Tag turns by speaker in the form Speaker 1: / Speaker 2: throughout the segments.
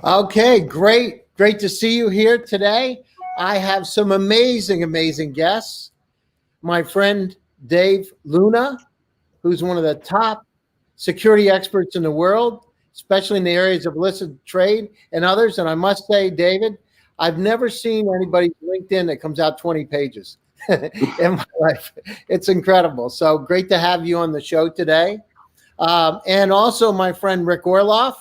Speaker 1: Okay, great to see you here today. I have some amazing guests. My friend Dave Luna, who's one of the top security experts in the world, especially in the areas of illicit trade and others. And I must say, David, I've never seen anybody's LinkedIn that comes out 20 pages in my life. It's incredible. So great to have you on the show today. And also my friend Rick Orloff.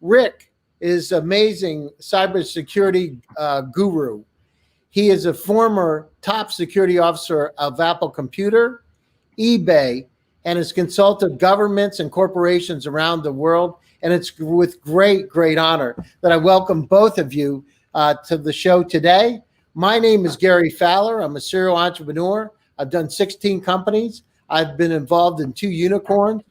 Speaker 1: Rick is amazing cybersecurity guru. He is a former top security officer of Apple Computer, eBay, and has consulted governments and corporations around the world. And it's with great honor that I welcome both of you to the show today. My name is Gary Fowler. I'm a serial entrepreneur. I've done 16 companies. I've been involved in 2 unicorns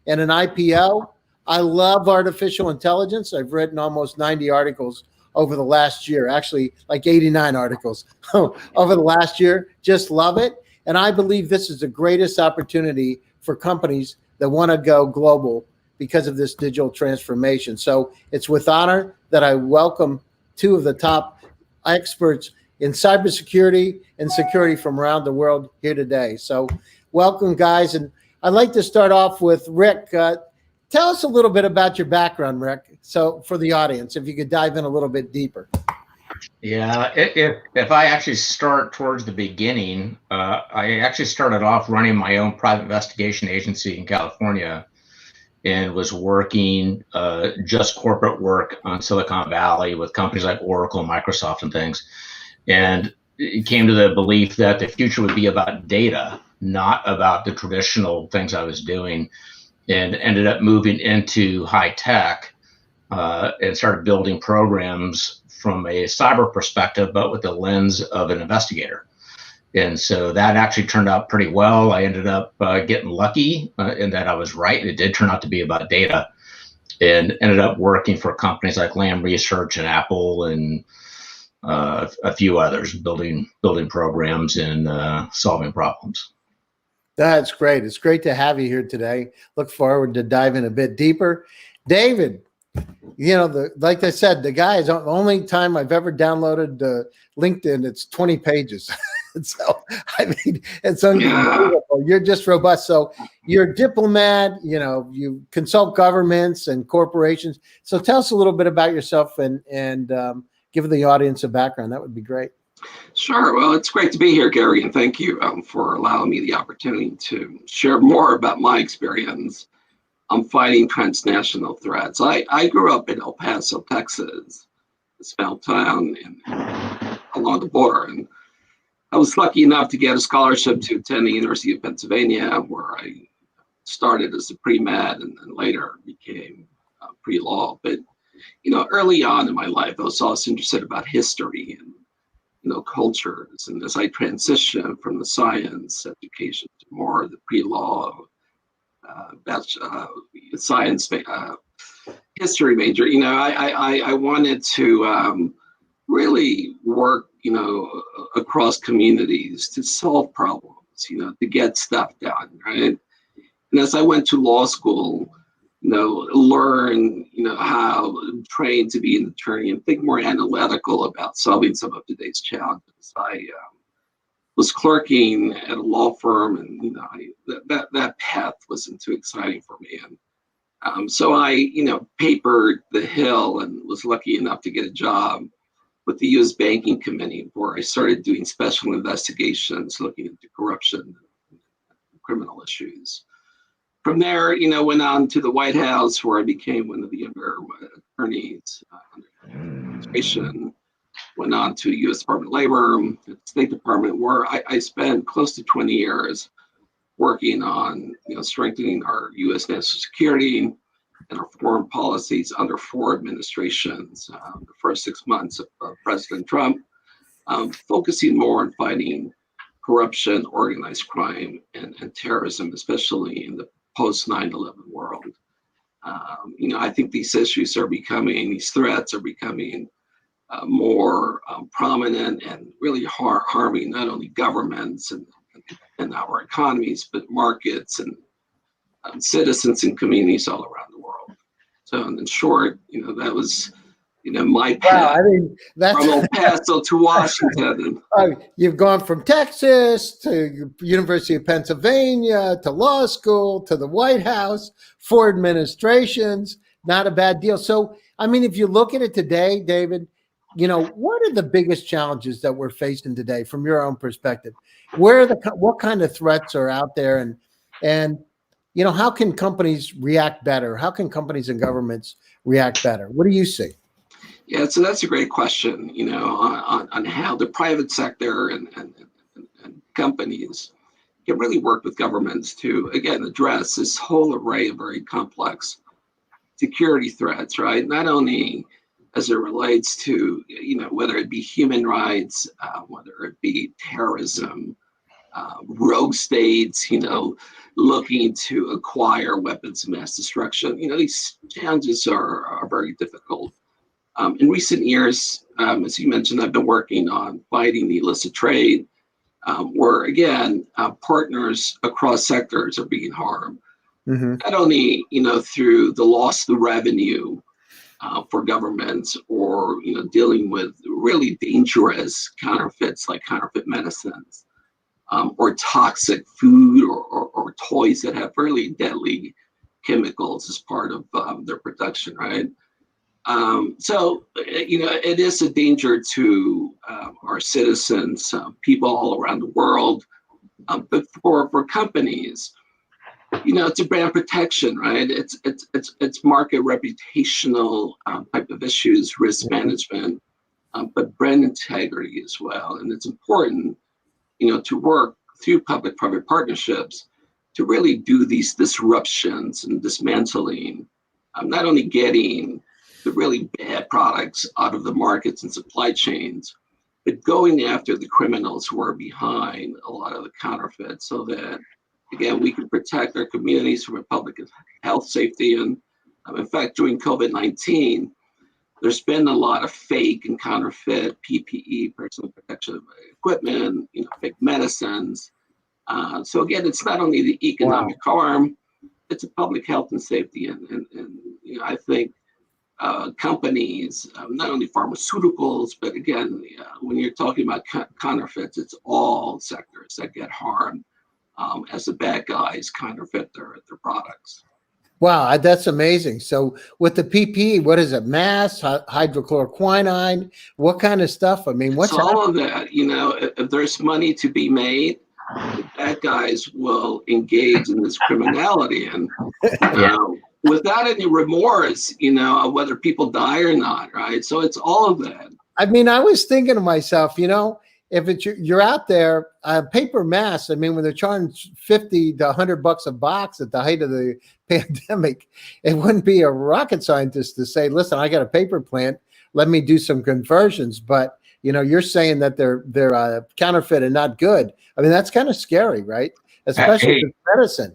Speaker 1: and an IPO. I love artificial intelligence. I've written almost 90 articles over the last year, actually like 89 articles over the last year. Just love it. And I believe this is the greatest opportunity for companies that want to go global because of this digital transformation. So it's with honor that I welcome 2 of the top experts in cybersecurity and security from around the world here today. So welcome, guys. And I'd like to start off with Rick. Tell us a little bit about your background, Rick. So for the audience, if you could dive in a little bit deeper.
Speaker 2: Yeah, if I actually start towards the beginning, I actually started off running my own private investigation agency in California and was working just corporate work on Silicon Valley with companies like Oracle, Microsoft, and things. And it came to the belief that the future would be about data, not about the traditional things I was doing, and ended up moving into high tech and started building programs from a cyber perspective, but with the lens of an investigator. And so that actually turned out pretty well. I ended up getting lucky in that I was right. It did turn out to be about data, and ended up working for companies like Lam Research and Apple and a few others, building programs and solving problems.
Speaker 1: That's great. It's great to have you here today. Look forward to diving a bit deeper. David, you know, like I said, the guy is the only time I've ever downloaded LinkedIn. It's 20 pages. So, I mean, it's unbelievable. Yeah. You're just robust. So you're a diplomat, you know, you consult governments and corporations. So tell us a little bit about yourself and give the audience a background. That would be great.
Speaker 3: Sure. Well, it's great to be here, Gary, and thank you for allowing me the opportunity to share more about my experience on fighting transnational threats. I grew up in El Paso, Texas, a small town along the border, and I was lucky enough to get a scholarship to attend the University of Pennsylvania, where I started as a pre-med and then later became pre-law. But, you know, early on in my life, I was also interested about history and, you know, cultures. And as I transitioned from the science education to more the pre-law, science history major, you know, I wanted to really work, you know, across communities to solve problems, you know, to get stuff done, right? And as I went to law school, you know, learn, you know, how trained to be an attorney and think more analytical about solving some of today's challenges. I was clerking at a law firm, and you know, that path wasn't too exciting for me. And so I, you know, papered the hill and was lucky enough to get a job with the U.S. Banking Committee, where I started doing special investigations, looking into corruption and criminal issues. From there, you know, went on to the White House, where I became one of the younger attorneys under the administration. Went on to U.S. Department of Labor, the State Department, where I spent close to 20 years working on, you know, strengthening our U.S. national security and our foreign policies under 4 administrations. The first 6 months of President Trump, focusing more on fighting corruption, organized crime, and terrorism, especially in the post 9/11 world. You know, I think these issues are becoming, these threats are becoming more prominent and really harming not only governments and our economies, but markets and citizens and communities all around the world. So in short, you know, that was my
Speaker 1: Wow,
Speaker 3: path
Speaker 1: I mean, that's
Speaker 3: from El Paso to Washington.
Speaker 1: you've gone from Texas to University of Pennsylvania to law school to the White House, 4 administrations. Not a bad deal. So, I mean, if you look at it today, David, what are the biggest challenges that we're facing today from your own perspective? What kind of threats are out there, and how can companies react better? How can companies and governments react better? What do you see?
Speaker 3: Yeah, so that's a great question, on how the private sector and companies can really work with governments to, again, address this whole array of very complex security threats, right? Not only as it relates to, whether it be human rights, whether it be terrorism, rogue states, looking to acquire weapons of mass destruction. These challenges are very difficult. In recent years, as you mentioned, I've been working on fighting the illicit trade, where again, partners across sectors are being harmed.
Speaker 1: Mm-hmm.
Speaker 3: Not only, through the loss of the revenue for governments, or dealing with really dangerous counterfeits like counterfeit medicines, or toxic food, or toys that have really deadly chemicals as part of their production, right? So, it is a danger to our citizens, people all around the world. But for companies, it's a brand protection, right? It's market reputational type of issues, risk management, but brand integrity as well. And it's important, to work through public-private partnerships to really do these disruptions and dismantling, not only getting the really bad products out of the markets and supply chains, but going after the criminals who are behind a lot of the counterfeits, so that, again, we can protect our communities from a public health, safety. And in fact, during COVID-19, there's been a lot of fake and counterfeit PPE, personal protection equipment, fake medicines. So again, it's not only the economic harm, it's a public health and safety. And I think companies, not only pharmaceuticals, but again, when you're talking about counterfeits, it's all sectors that get harmed as the bad guys counterfeit their products.
Speaker 1: Wow, that's amazing. So with the PPE, what is it? Masks, hydrochloroquine, what kind of stuff? I mean, what's
Speaker 3: all of that? If there's money to be made, the bad guys will engage in this criminality, and without any remorse, whether people die or not, right? So it's all of that.
Speaker 1: I mean, I was thinking to myself, if you're out there, paper masks, I mean, when they're charging $50 to $100 a box at the height of the pandemic, it wouldn't be a rocket scientist to say, listen, I got a paper plant, let me do some conversions. But, you're saying that they're counterfeit and not good. I mean, that's kind of scary, right? Especially with medicine.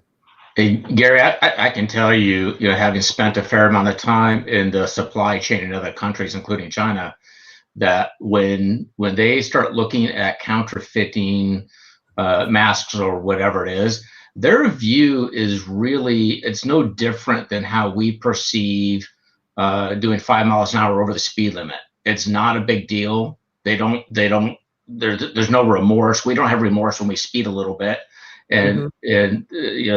Speaker 2: Hey, Gary, I can tell you, having spent a fair amount of time in the supply chain in other countries, including China, that when they start looking at counterfeiting masks or whatever it is, their view is really, it's no different than how we perceive doing 5 miles an hour over the speed limit. It's not a big deal. There's no remorse. We don't have remorse when we speed a little bit. And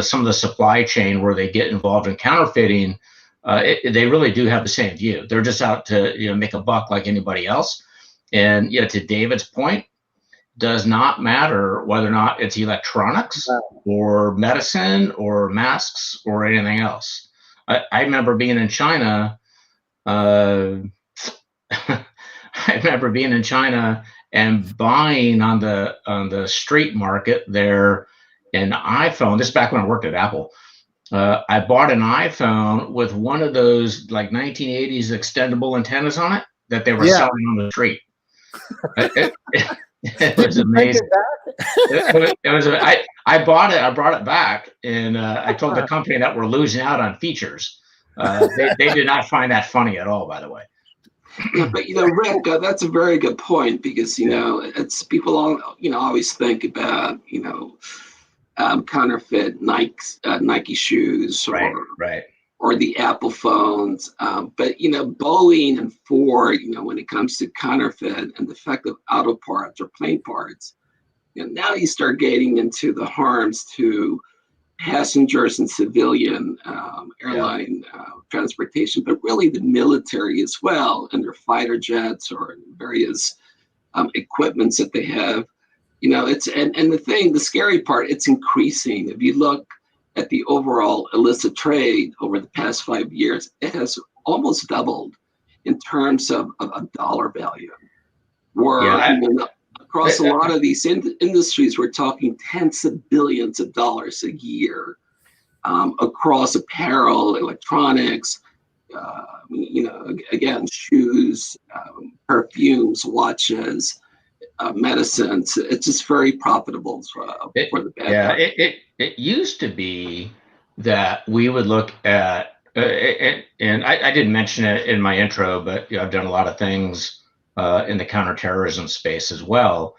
Speaker 2: some of the supply chain where they get involved in counterfeiting, they really do have the same view. They're just out to make a buck like anybody else. And to David's point, does not matter whether or not it's electronics or medicine or masks or anything else. I remember being in China. I remember being in China and buying on the street market there an iPhone. This is back when I worked at Apple. I bought an iPhone with one of those like 1980s extendable antennas on it that they were selling on the street. It was amazing. I bought it. I brought it back, and I told the company that we're losing out on features. They did not find that funny at all, by the way.
Speaker 3: Yeah, but Rick, that's a very good point, because it's people always think about counterfeit Nike shoes, or
Speaker 2: right.
Speaker 3: or the Apple phones. But, you know, Boeing and Ford, you know, when it comes to counterfeit and defective auto parts or plane parts, you know, now you start getting into the harms to passengers and civilian airline transportation, but really the military as well, and their fighter jets or various equipments that they have. You know, and the scary part, it's increasing. If you look at the overall illicit trade over the past 5 years, it has almost doubled in terms of dollar value. Across a lot of these industries, we're talking tens of billions of dollars a year across apparel, electronics, you know, again, shoes, perfumes, watches, medicines. It's just very profitable for the bad guy.
Speaker 2: It used to be that we would look at, and I didn't mention it in my intro, but you know, I've done a lot of things in the counterterrorism space as well.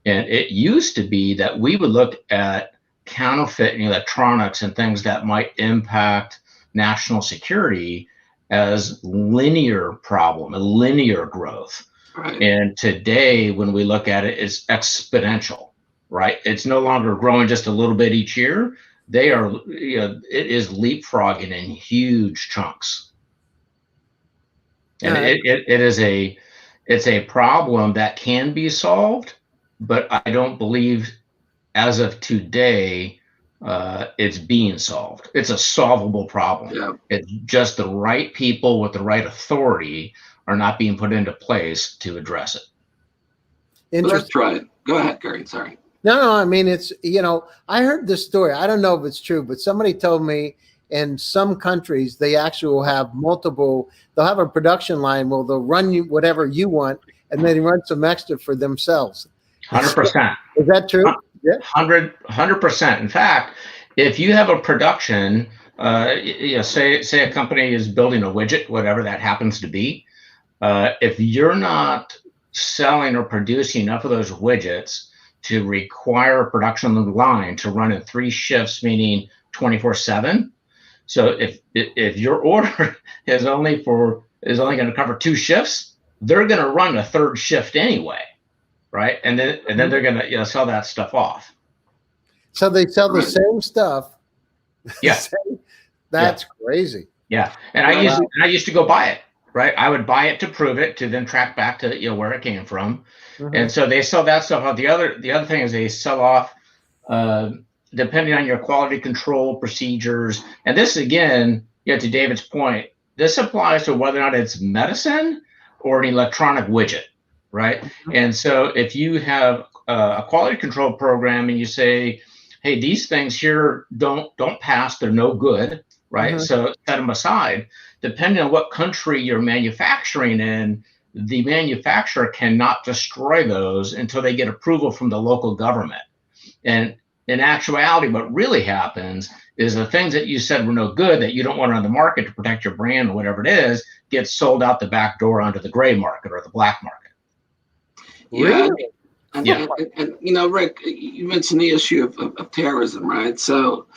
Speaker 2: And it used to be that we would look at counterfeit electronics and things that might impact national security as linear problem, a linear growth.
Speaker 3: Right.
Speaker 2: And today, when we look at it, it's exponential, right? It's no longer growing just a little bit each year. They are, you know, it is leapfrogging in huge chunks. And it's a problem that can be solved, but I don't believe as of today it's being solved. It's a solvable problem.
Speaker 3: Yeah.
Speaker 2: It's just the right people with the right authority are not being put into place to address it.
Speaker 3: Let's try it. Go ahead, Gary. Sorry.
Speaker 1: No, I mean, it's, you know, I heard this story. I don't know if it's true, but somebody told me in some countries, they actually will have they'll have a production line where they'll run you whatever you want, and then run some extra for themselves.
Speaker 2: 100%.
Speaker 1: Is that true?
Speaker 2: Yeah. 100%. In fact, if you have a production, you know, say a company is building a widget, whatever that happens to be, if you're not selling or producing enough of those widgets to require a production line to run in 3 shifts, meaning 24/7. So if your order is only going to cover 2 shifts, they're going to run a 3rd shift anyway, right? And then they're going to, you know, sell that stuff off.
Speaker 1: So they sell the same stuff.
Speaker 2: Yeah,
Speaker 1: that's crazy.
Speaker 2: Yeah, and I used to go buy it. Right, I would buy it to prove it, to then track back to, you know, where it came from, and so they sell that stuff off. The other thing is they sell off, depending on your quality control procedures. And this again, you know, to David's point, this applies to whether or not it's medicine or an electronic widget, right? And so if you have a quality control program and you say, hey, these things here don't pass, they're no good, right? So set them aside. Depending on what country you're manufacturing in, the manufacturer cannot destroy those until they get approval from the local government. And in actuality, what really happens is the things that you said were no good, that you don't want on the market to protect your brand or whatever it is, get sold out the back door onto the gray market or the black market.
Speaker 3: Really? And you know, Rick, you mentioned the issue of terrorism, right? So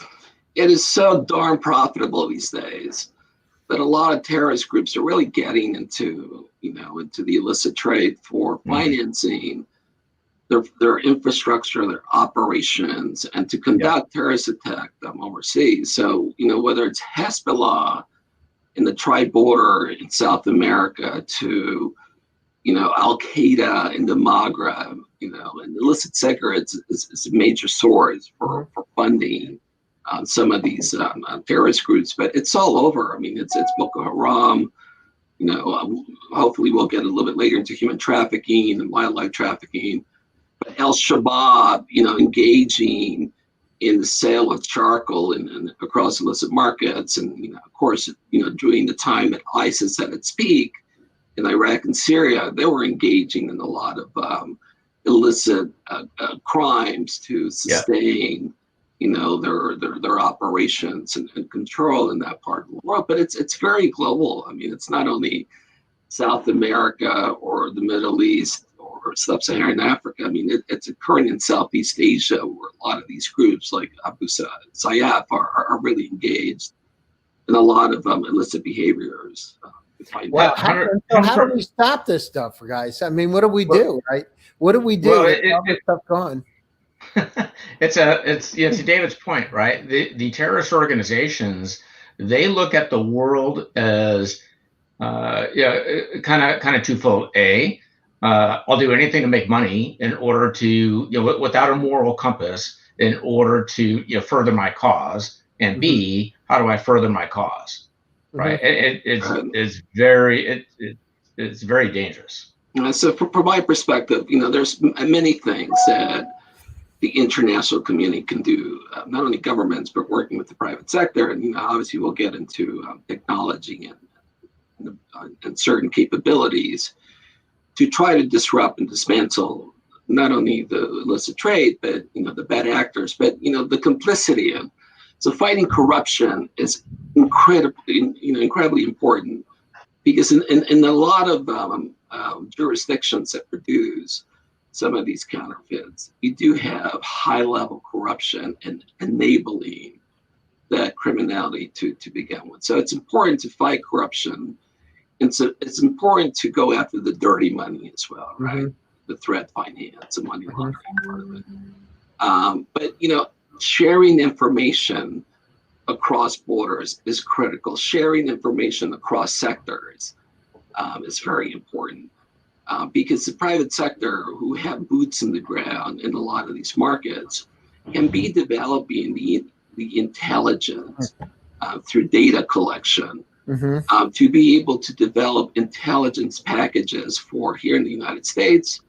Speaker 3: it is so darn profitable these days. But a lot of terrorist groups are really getting into the illicit trade for financing their infrastructure, their operations, and to conduct terrorist attacks overseas. So, you know, whether it's Hezbollah in the tri-border in South America to, you know, Al Qaeda in the Maghreb, you know, and illicit cigarettes is a major source for funding some of these terrorist groups, but it's all over. I mean, it's Boko Haram. You know, hopefully we'll get a little bit later into human trafficking and wildlife trafficking. But Al Shabaab, you know, engaging in the sale of charcoal and across illicit markets, and you know, of course, you know, during the time that ISIS at its peak in Iraq and Syria, they were engaging in a lot of illicit crimes to sustain. You know, their operations and control in that part of the world, but it's very global. I mean, it's not only South America or the Middle East or sub-Saharan Africa. I mean, it's occurring in Southeast Asia, where a lot of these groups like Abu Sayyaf are really engaged. and a lot of illicit behaviors.
Speaker 1: Well, how do we stop this stuff, guys? I mean, what do we do, right? What do we do
Speaker 2: Well,
Speaker 1: to stop this stuff going?
Speaker 2: it's to David's point, right? The terrorist organizations, they look at the world as kind of twofold. I'll do anything to make money in order to, without a moral compass, in order to further my cause. And B, how do I further my cause? Right? It's very dangerous.
Speaker 3: So from my perspective, there's many things that the international community can do, not only governments, but working with the private sector. And, obviously we'll get into technology and certain capabilities to try to disrupt and dismantle not only the illicit trade, but, the bad actors, but, the complicity. And so fighting corruption is incredibly important, because in a lot of jurisdictions that produce some of these counterfeits, you do have high-level corruption and enabling that criminality to begin with. So it's important to fight corruption, and so it's important to go after the dirty money as well, right? The threat finance and money laundering part of it. But sharing information across borders is critical. Sharing information across sectors is very important, because the private sector, who have boots in the ground in a lot of these markets, can be developing the intelligence through data collection to be able to develop intelligence packages for here in the United States,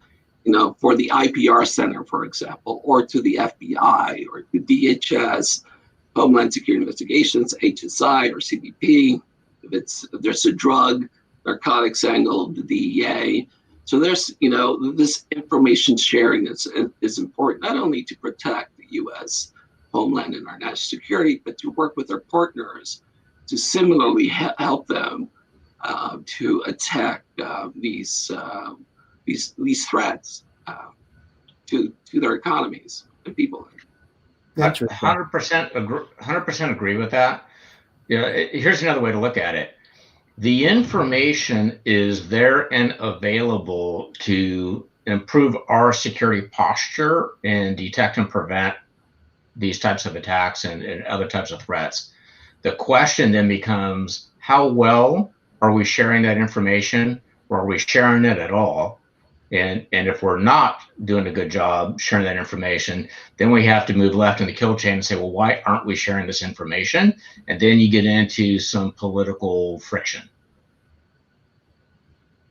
Speaker 3: for the IPR Center, for example, or to the FBI or to DHS, Homeland Security Investigations, HSI or CBP, if there's a drug, narcotics angle, the DEA. So there's, this information sharing is important, not only to protect the U.S. homeland and our national security, but to work with our partners to similarly help them to attack these threats to their economies and people.
Speaker 2: 100% agree with that. Here's another way to look at it. The information is there and available to improve our security posture and detect and prevent these types of attacks and other types of threats. The question then becomes, how well are we sharing that information, or are we sharing it at all? And if we're not doing a good job sharing that information, then we have to move left in the kill chain and say, well, why aren't we sharing this information? And then you get into some political friction.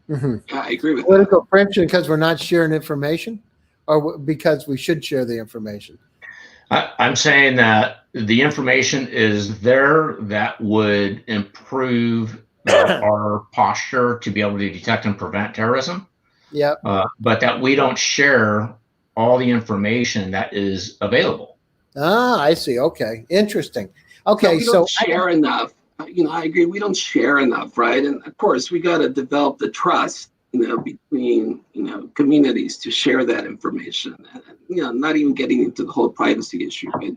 Speaker 3: Yeah, I agree with
Speaker 1: political friction because we're not sharing information, or because we should share the information?
Speaker 2: I'm saying that the information is there that would improve our posture to be able to detect and prevent terrorism.
Speaker 1: Yeah.
Speaker 2: But that we don't share all the information that is available.
Speaker 1: Ah, I see. Okay. Interesting. Okay.
Speaker 3: We don't share enough. I agree. We don't share enough, right? And of course, we got to develop the trust, between, communities to share that information. And, not even getting into the whole privacy issue, but,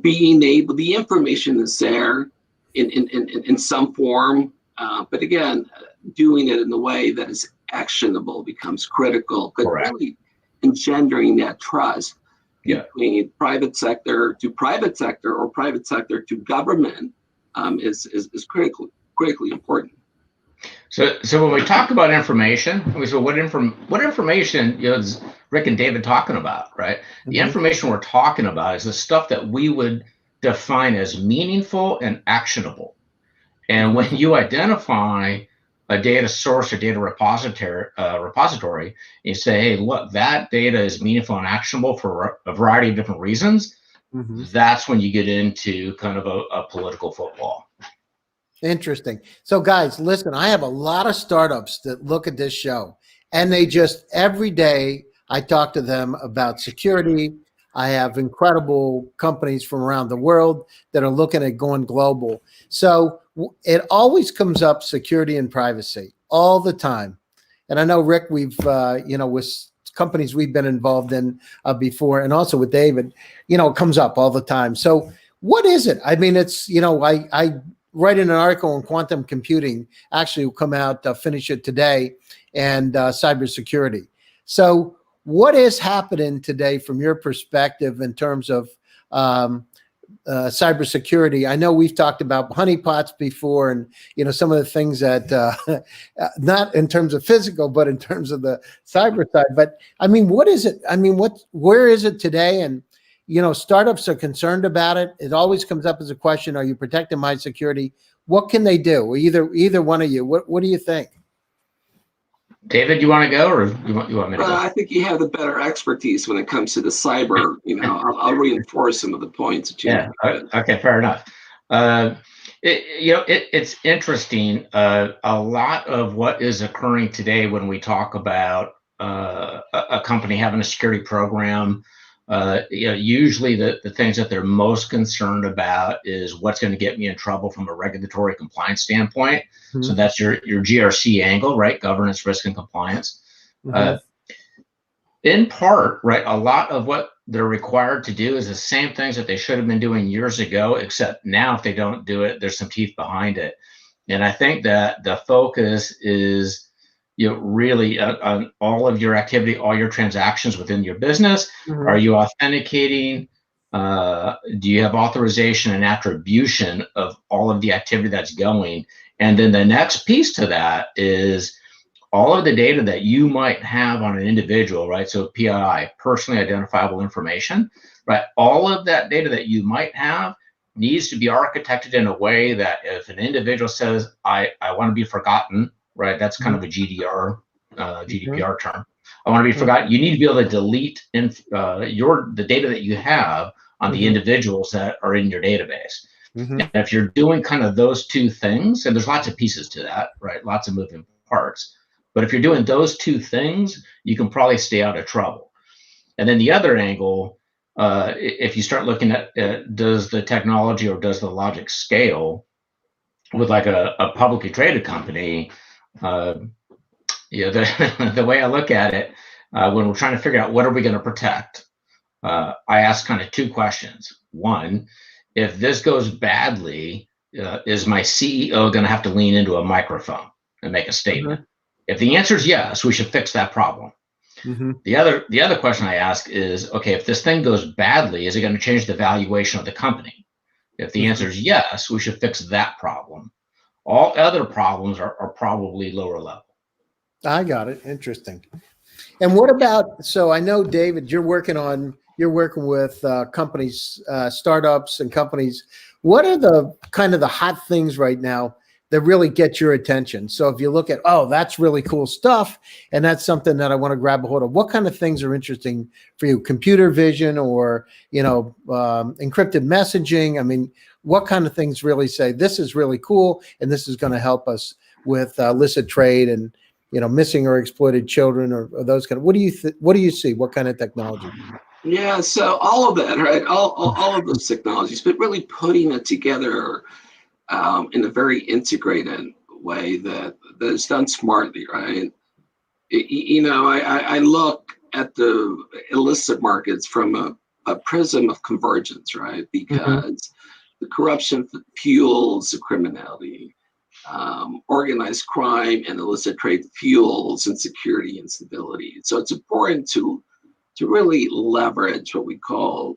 Speaker 3: being able, the information is there in some form. But again, doing it in a way that is actionable becomes critical, but really engendering that trust between private sector to private sector, or private sector to government, is critically important.
Speaker 2: So when we talk about information, we say, what information is Rick and David talking about, right? The information we're talking about is the stuff that we would define as meaningful and actionable. And when you identify a data source or data repository, you say, hey, look, that data is meaningful and actionable for a variety of different reasons. That's when you get into kind of a political football.
Speaker 1: Interesting. So guys, listen, I have a lot of startups that look at this show, and they just, every day I talk to them about security. I have incredible companies from around the world that are looking at going global. So it always comes up, security and privacy, all the time. And I know, Rick, we've, with companies we've been involved in before, and also with David, it comes up all the time. So What is it? I mean, it's, I write in an article on quantum computing, actually will come out, finish it today, and cybersecurity. So what is happening today from your perspective in terms of cybersecurity? I know we've talked about honeypots before, and some of the things that not in terms of physical, but in terms of the cyber side. But I mean, what is it? I mean, where is it today? And startups are concerned about it. It always comes up as a question: are you protecting my security? What can they do? Either one of you. What do you think?
Speaker 2: David, you want to go, or you want me to go?
Speaker 3: I think you have the better expertise when it comes to the cyber. I'll reinforce some of the points that you.
Speaker 2: Yeah. Okay. Fair enough. It's interesting. A lot of what is occurring today when we talk about a company having a security program, usually the things that they're most concerned about is what's going to get me in trouble from a regulatory compliance standpoint. Mm-hmm. So that's your GRC angle, right? Governance, risk, and compliance. Mm-hmm. In part, right, a lot of what they're required to do is the same things that they should have been doing years ago, except now if they don't do it, there's some teeth behind it. And I think that the focus is really on all of your activity, all your transactions within your business. Mm-hmm. Are you authenticating? Do you have authorization and attribution of all of the activity that's going? And then the next piece to that is all of the data that you might have on an individual, right? So PII, personally identifiable information, right? All of that data that you might have needs to be architected in a way that if an individual says, I want to be forgotten, right? That's kind of a GDPR term. I want to be forgotten. You need to be able to delete the data that you have on the individuals that are in your database. Mm-hmm. And if you're doing kind of those two things, and there's lots of pieces to that, right? Lots of moving parts. But if you're doing those two things, you can probably stay out of trouble. And then the other angle, if you start looking at does the technology or does the logic scale with like a publicly traded company, the way I look at it, when we're trying to figure out what are we going to protect, I ask kind of two questions. One, if this goes badly, is my CEO going to have to lean into a microphone and make a statement? Mm-hmm. If the answer is yes, we should fix that problem. Mm-hmm. The other question I ask is, okay, if this thing goes badly, is it going to change the valuation of the company? If the answer is yes, we should fix that problem. All other problems are probably lower level.
Speaker 1: I got it. Interesting. And what about, so I know, David, you're working with companies, startups and companies. What are the kind of the hot things right now that really get your attention? So if you look at, oh, that's really cool stuff, and that's something that I want to grab a hold of, what kind of things are interesting for you? Computer vision or, encrypted messaging? I mean, what kind of things really say, this is really cool, and this is going to help us with illicit trade and, missing or exploited children or those kind of, what do you see? What kind of technology?
Speaker 3: Yeah, so all of that, right? All of those technologies, but really putting it together in a very integrated way that is done smartly, right? I look at the illicit markets from a prism of convergence, right? Because the corruption fuels the criminality, organized crime and illicit trade fuels insecurity and stability. So it's important to really leverage what we call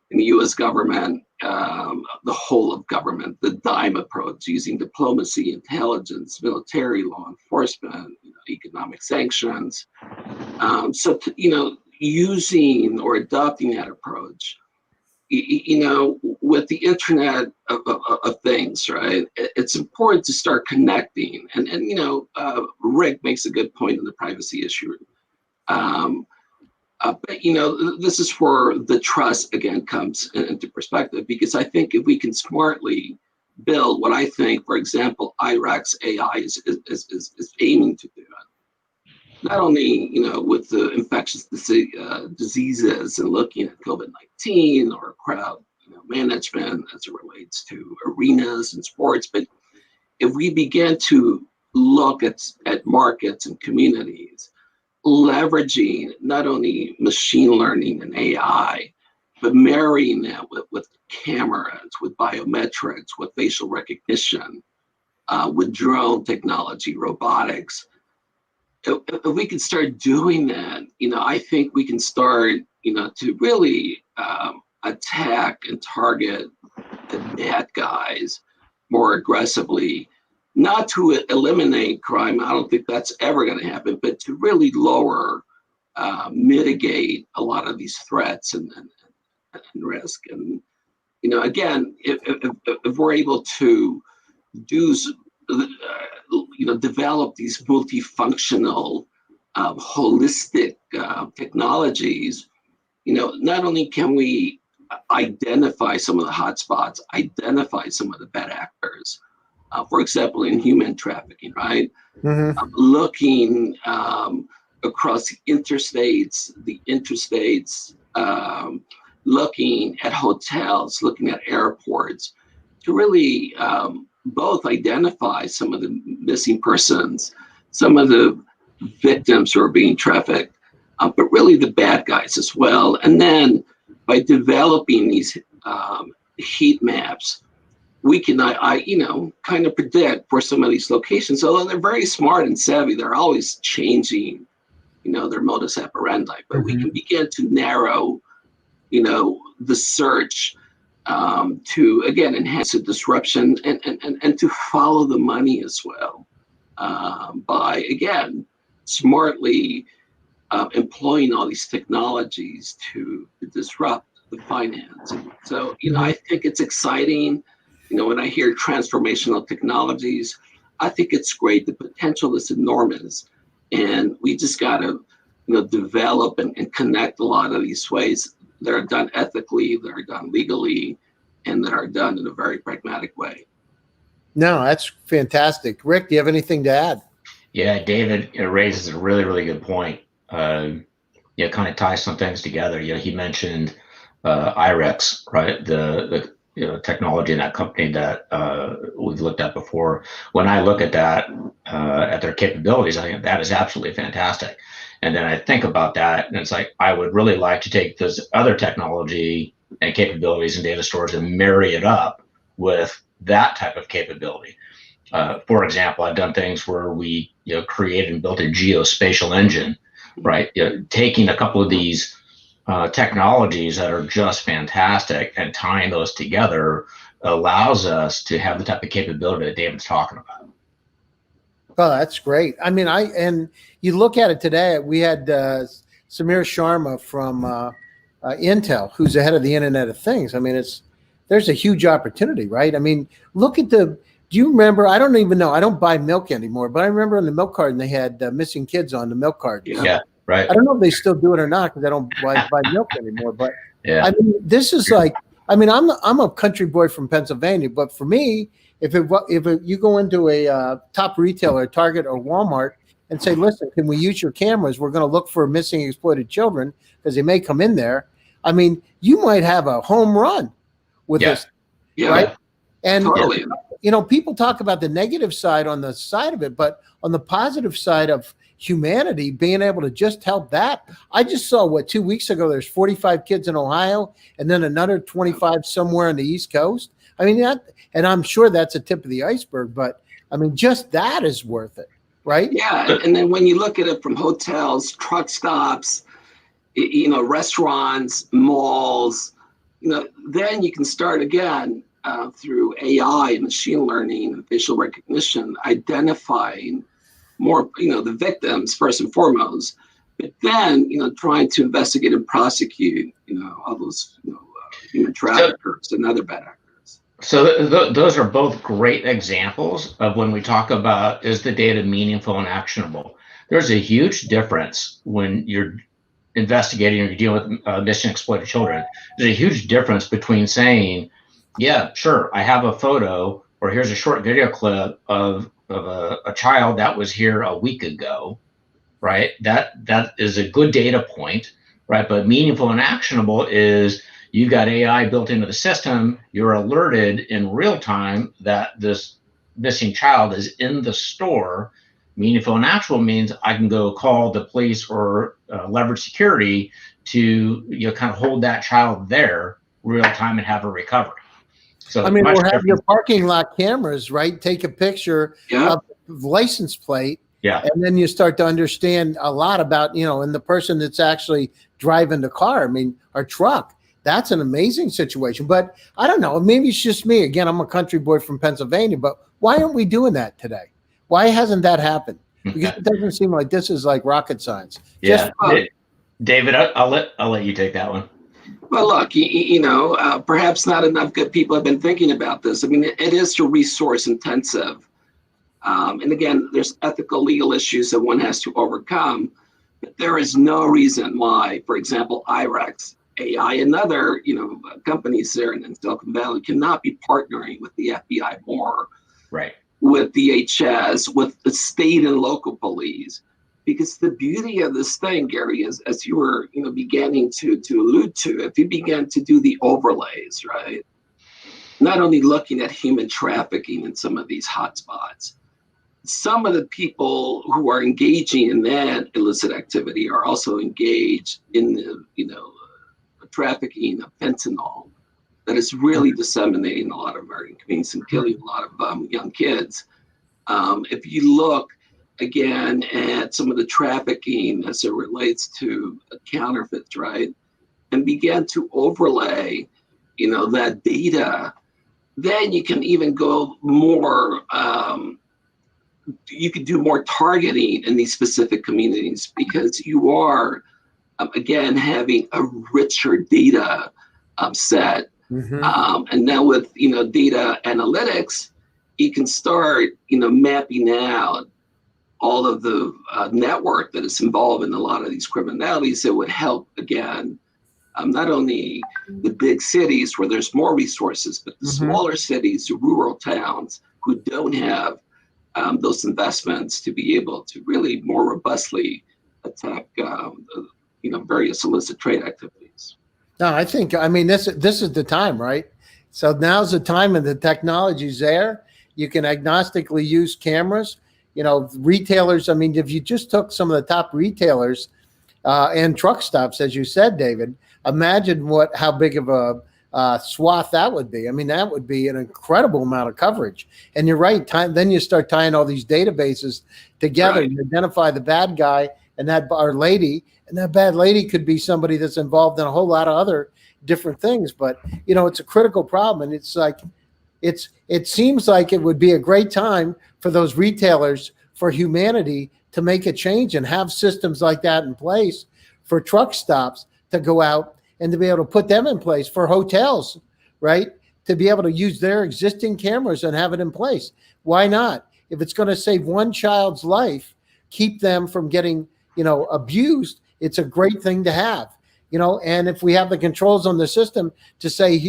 Speaker 3: in the U.S. government, the whole of government, the DIME approach, using diplomacy, intelligence, military, law enforcement, economic sanctions. Using or adopting that approach, with the Internet of Things, right? It's important to start connecting. And Rick makes a good point on the privacy issue. But this is where the trust again comes into perspective, because I think if we can smartly build what I think, for example, IRAC's AI is aiming to do, not only with the infectious diseases and looking at COVID-19 or crowd management as it relates to arenas and sports, but if we begin to look at markets and communities, leveraging not only machine learning and AI, but marrying that with cameras, with biometrics, with facial recognition, with drone technology, robotics. If we can start doing that, I think we can start, to really attack and target the bad guys more aggressively, not to eliminate crime. I don't think that's ever going to happen, but to really lower, mitigate a lot of these threats and risk. And, again, if we're able to do, develop these multifunctional, holistic technologies, not only can we identify some of the hotspots, identify some of the bad actors, for example, in human trafficking, right?
Speaker 1: Mm-hmm.
Speaker 3: Looking across the interstates, looking at hotels, looking at airports, to really both identify some of the missing persons, some of the victims who are being trafficked, but really the bad guys as well. And then by developing these heat maps, we can, kind of predict where some of these locations, although they're very smart and savvy, they're always changing, their modus operandi, but we can begin to narrow, the search to, again, enhance the disruption and to follow the money as well, by, again, smartly employing all these technologies to disrupt the finance. So, I think it's exciting. When I hear transformational technologies, I think it's great. The potential is enormous. And we just got to, develop and connect a lot of these ways that are done ethically, that are done legally, and that are done in a very pragmatic way.
Speaker 1: No, that's fantastic. Rick, do you have anything to add?
Speaker 2: Yeah, David raises a really, really good point. Kind of ties some things together. He mentioned IREX, right? The technology in that company that we've looked at before. When I look at that, at their capabilities, I think that is absolutely fantastic. And then I think about that, and it's like, I would really like to take this other technology and capabilities and data stores and marry it up with that type of capability. For example, I've done things where we created and built a geospatial engine, right? Taking a couple of these technologies that are just fantastic and tying those together allows us to have the type of capability that David's talking about.
Speaker 1: Oh, that's great. I mean, and you look at it today, we had Samir Sharma from Intel, who's the head of the Internet of Things. I mean, there's a huge opportunity, right? I mean, look at do you remember, I don't even know, I don't buy milk anymore, but I remember on the milk carton, they had missing kids on the milk carton.
Speaker 2: Yeah, right.
Speaker 1: I don't know if they still do it or not, because I don't buy milk anymore, but yeah. I mean, this is like, I mean, I'm a country boy from Pennsylvania, but for me, if you go into a top retailer, Target or Walmart, and say, listen, can we use your cameras? We're going to look for missing exploited children because they may come in there. I mean, you might have a home run with this, right? And
Speaker 3: totally.
Speaker 1: People talk about the negative side on the side of it, but on the positive side of humanity, being able to just help that. I just saw 2 weeks ago, there's 45 kids in Ohio and then another 25 somewhere on the East Coast. I mean, and I'm sure that's a tip of the iceberg, but I mean, just that is worth it, right?
Speaker 3: Yeah. And then when you look at it from hotels, truck stops, restaurants, malls, then you can start again through AI and machine learning and facial recognition, identifying more, the victims first and foremost, but then, trying to investigate and prosecute, all those, human traffickers and other bad actors.
Speaker 2: So those are both great examples of when we talk about, is the data meaningful and actionable? There's a huge difference when you're investigating or you're dealing with missing exploited children. There's a huge difference between saying, yeah, sure, I have a photo, or here's a short video clip of a child that was here a week ago, right? That is a good data point, right? But meaningful and actionable is you got AI built into the system. You're alerted in real time that this missing child is in the store. Meaningful and actionable means I can go call the police or leverage security to kind of hold that child there real time and have a recovery. So
Speaker 1: I mean, or have your parking lot cameras, right? Take a picture of the license plate.
Speaker 2: Yeah.
Speaker 1: And then you start to understand a lot about, and the person that's actually driving the car, I mean, our truck. That's an amazing situation. But I don't know, maybe it's just me. Again, I'm a country boy from Pennsylvania, but why aren't we doing that today? Why hasn't that happened? Because it doesn't seem like this is like rocket science.
Speaker 2: Yeah. David, I'll let you take that one.
Speaker 3: Well, look, perhaps not enough good people have been thinking about this. I mean, it is resource intensive. And again, there's ethical, legal issues that one has to overcome. But there is no reason why, for example, IREX, AI, and other companies there in Silicon Valley cannot be partnering with the FBI more,
Speaker 2: right?
Speaker 3: With DHS, with the state and local police. Because the beauty of this thing, Gary, is as you were beginning to allude to, if you began to do the overlays, right? Not only looking at human trafficking in some of these hotspots, some of the people who are engaging in that illicit activity are also engaged in the trafficking of fentanyl that is really disseminating a lot of American communities and killing a lot of young kids. If you look again at some of the trafficking as it relates to counterfeits, right, and begin to overlay, that data, then you can even go more. You could do more targeting in these specific communities because you are, again, having a richer data set. Mm-hmm. And now with, data analytics, you can start, mapping out all of the network that is involved in a lot of these criminalities that would help, again, not only the big cities where there's more resources, but the mm-hmm. smaller cities, the rural towns who don't have those investments to be able to really more robustly attack, various illicit trade activities.
Speaker 1: No, I mean, this is the time, right? So now's the time, and the technology's there. You can agnostically use cameras. Retailers. I mean, if you just took some of the top retailers and truck stops, as you said, David, imagine how big of a swath that would be. I mean, that would be an incredible amount of coverage. And you're right. Then you start tying all these databases together. Right. You identify the bad guy and our lady, and that bad lady could be somebody that's involved in a whole lot of other different things. But it's a critical problem, and it's like it seems like it would be a great time for those retailers, for humanity to make a change and have systems like that in place for truck stops to go out and to be able to put them in place for hotels, right? To be able to use their existing cameras and have it in place. Why not? If it's going to save one child's life, keep them from getting, abused, it's a great thing to have, and if we have the controls on the system to say,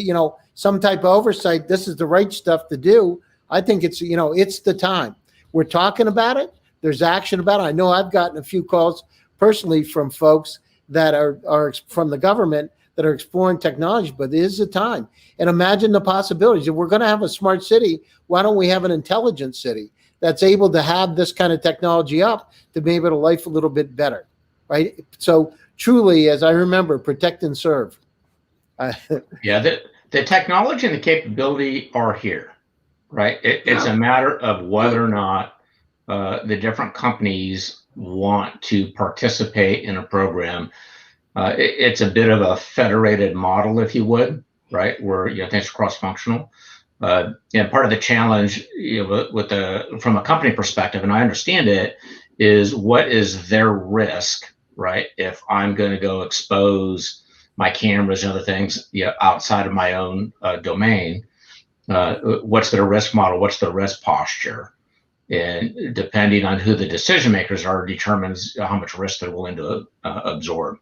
Speaker 1: some type of oversight, this is the right stuff to do, I think it's, it's the time. We're talking about it. There's action about it. I know I've gotten a few calls personally from folks that are from the government that are exploring technology, but it is the time. And imagine the possibilities. If we're going to have a smart city, why don't we have an intelligent city that's able to have this kind of technology up to be able to life a little bit better, right? So truly, as I remember, protect and serve.
Speaker 2: Yeah, the technology and the capability are here, right? It's a matter of whether or not the different companies want to participate in a program. It's a bit of a federated model, if you would, right? Where things are cross-functional. And part of the challenge, from a company perspective, and I understand it, is what is their risk, right? If I'm going to go expose my cameras and other things, outside of my own domain, what's their risk model? What's the risk posture? And depending on who the decision makers are, determines how much risk they're willing to absorb.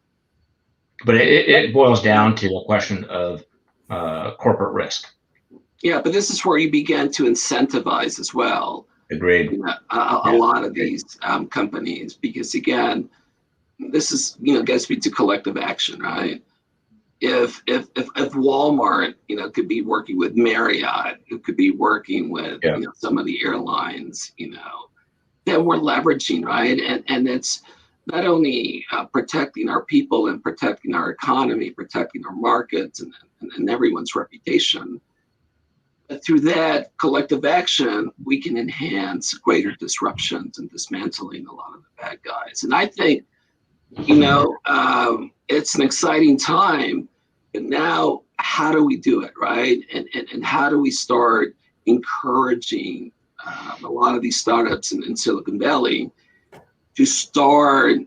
Speaker 2: But it boils down to a question of corporate risk.
Speaker 3: Yeah, but this is where you begin to incentivize as well.
Speaker 2: Agreed.
Speaker 3: A lot of these companies, because again, this is gets me to collective action, right? If Walmart could be working with Marriott, it could be working with some of the airlines, then we're leveraging, right? And it's not only protecting our people and protecting our economy, protecting our markets and everyone's reputation, but through that collective action, we can enhance greater disruptions and dismantling a lot of the bad guys. And I think, it's an exciting time. And now, how do we do it, right? And how do we start encouraging a lot of these startups in Silicon Valley to start,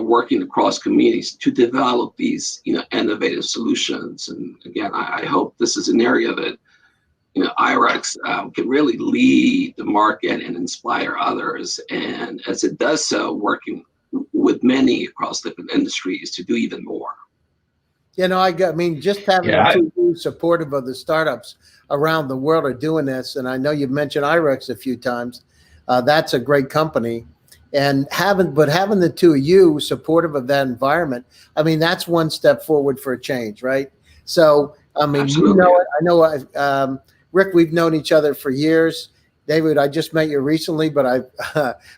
Speaker 3: working across communities to develop these, innovative solutions. And again, I hope this is an area that, IREX can really lead the market and inspire others. And as it does so, working with many across different industries to do even more.
Speaker 1: Just having two supportive of the startups around the world are doing this. And I know you've mentioned IREX a few times. That's a great company. And having the two of you supportive of that environment, that's one step forward for a change, right? So,
Speaker 3: Absolutely.
Speaker 1: You know it. I know, Rick, we've known each other for years. David, I just met you recently, but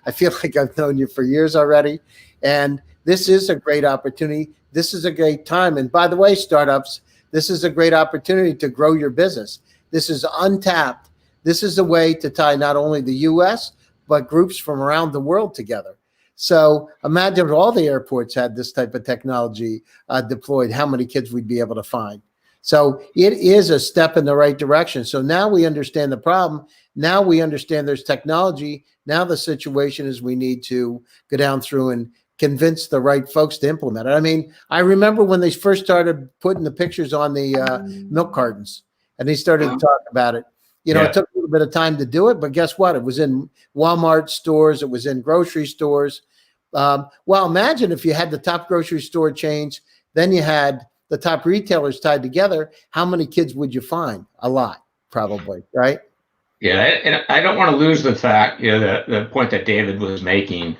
Speaker 1: I feel like I've known you for years already. And this is a great opportunity. This is a great time. And by the way, startups, this is a great opportunity to grow your business. This is untapped. This is a way to tie not only the U.S., but groups from around the world together. So imagine if all the airports had this type of technology deployed, how many kids we'd be able to find. So it is a step in the right direction. So now we understand the problem. Now we understand there's technology. Now the situation is we need to go down through and convince the right folks to implement it. I remember when they first started putting the pictures on the milk cartons and they started to talk about it. It took a little bit of time to do it, but guess what? It was in Walmart stores. It was in grocery stores. Well, imagine if you had the top grocery store chains, then you had the top retailers tied together. How many kids would you find? A lot, probably, right?
Speaker 2: Yeah, and I don't want to lose the fact, the point that David was making,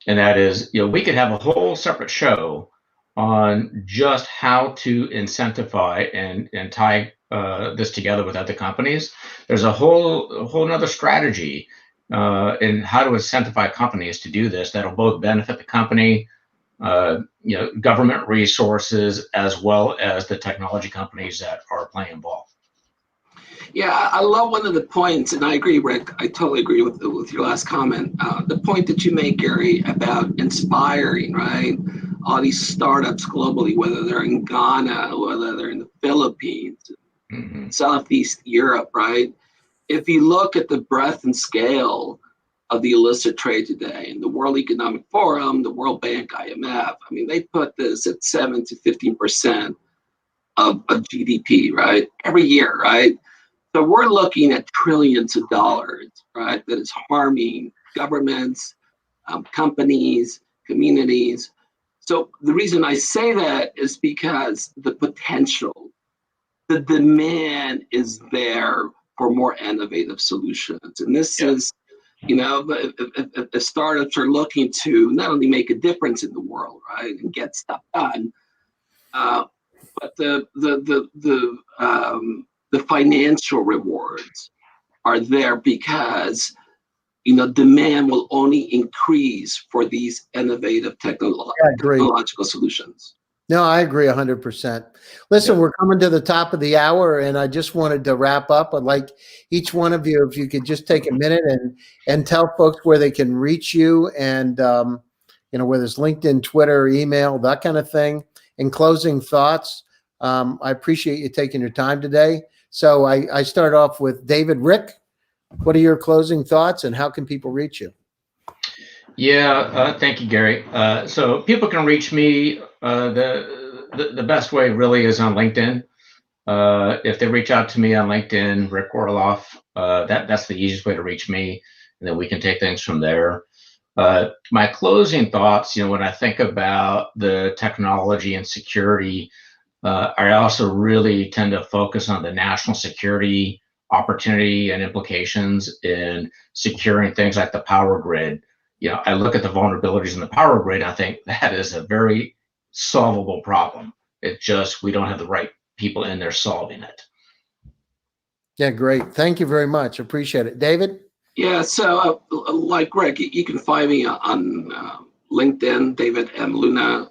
Speaker 2: and that is, we could have a whole separate show on just how to incentivize and tie this together with other companies. There's a whole nother strategy in how to incentivize companies to do this that'll both benefit the company, government resources, as well as the technology companies that are playing involved.
Speaker 3: Yeah, I love one of the points, and I agree, Rick. I totally agree with your last comment. The point that you make, Gary, about inspiring, right? All these startups globally, whether they're in Ghana, whether they're in the Philippines, Southeast Europe, right? If you look at the breadth and scale of the illicit trade today, in the World Economic Forum, the World Bank, IMF, they put this at 7 to 15% of GDP, right? Every year, right? So we're looking at trillions of dollars, right? That is harming governments, companies, communities. So the reason I say that is because the potential, the demand is there for more innovative solutions. And this is, if startups are looking to not only make a difference in the world, right, and get stuff done, but the financial rewards are there because demand will only increase for these innovative technological solutions.
Speaker 1: No, I agree 100%. Listen, we're coming to the top of the hour, and I just wanted to wrap up. I'd like each one of you, if you could just take a minute and tell folks where they can reach you, and whether it's LinkedIn, Twitter, email, that kind of thing. In closing thoughts, I appreciate you taking your time today. So I start off with David. Rick, what are your closing thoughts, and how can people reach you?
Speaker 2: Yeah, thank you, Gary. So people can reach me. The best way really is on LinkedIn. If they reach out to me on LinkedIn, Rick Orloff, that's the easiest way to reach me, and then we can take things from there. My closing thoughts, when I think about the technology and security, I also really tend to focus on the national security opportunity and implications in securing things like the power grid. I look at the vulnerabilities in the power grid, and I think that is a very solvable problem. It just, we don't have the right people in there solving it.
Speaker 1: Yeah, great. Thank you very much. Appreciate it. David?
Speaker 3: Yeah, so like Rick, you can find me on LinkedIn, David M. Luna.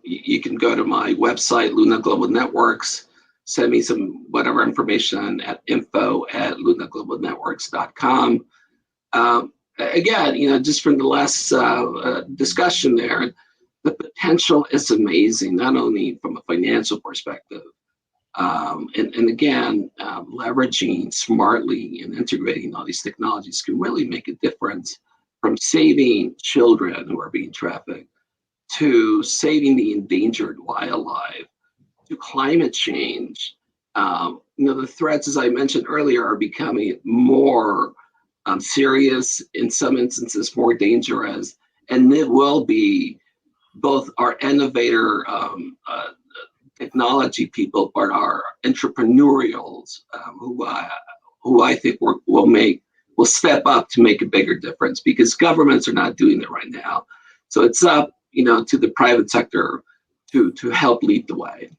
Speaker 3: You can go to my website, Luna Global Networks. Send me some whatever information at info@lunaglobalnetworks.com. Again, just from the last discussion there, the potential is amazing, not only from a financial perspective, and again, leveraging smartly and integrating all these technologies can really make a difference, from saving children who are being trafficked, to saving the endangered wildlife, to climate change. The threats, as I mentioned earlier, are becoming more serious, in some instances more dangerous, and it will be both our innovator technology people, but our entrepreneurials who I think will step up to make a bigger difference, because governments are not doing it right now. So it's up, to the private sector to help lead the way.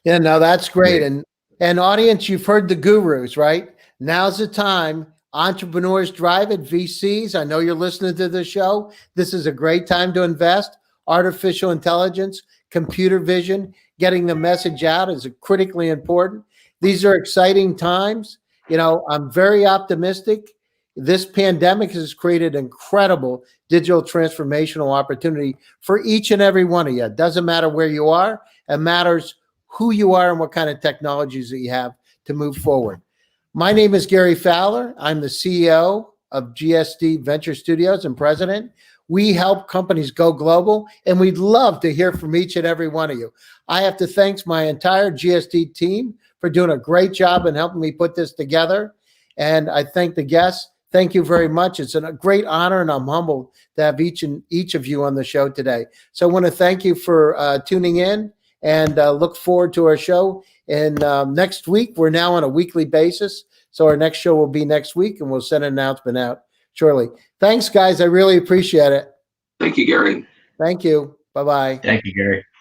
Speaker 1: Yeah, no, that's great. And audience, you've heard the gurus, right? Now's the time. Entrepreneurs drive it, VCs. I know you're listening to the show. This is a great time to invest. Artificial intelligence, computer vision, getting the message out is critically important. These are exciting times. I'm very optimistic. This pandemic has created incredible digital transformational opportunity for each and every one of you. It doesn't matter where you are. It matters who you are and what kind of technologies that you have to move forward. My name is Gary Fowler. I'm the CEO of GSD Venture Studios and president. We help companies go global, and we'd love to hear from each and every one of you. I have to thank my entire GSD team for doing a great job in helping me put this together. And I thank the guests. Thank you very much. It's a great honor, and I'm humbled to have each of you on the show today. So I want to thank you for tuning in, and look forward to our show. And next week, we're now on a weekly basis. So our next show will be next week, and we'll send an announcement out shortly. Thanks, guys. I really appreciate it.
Speaker 3: Thank you, Gary.
Speaker 1: Thank you. Bye-bye.
Speaker 2: Thank you, Gary.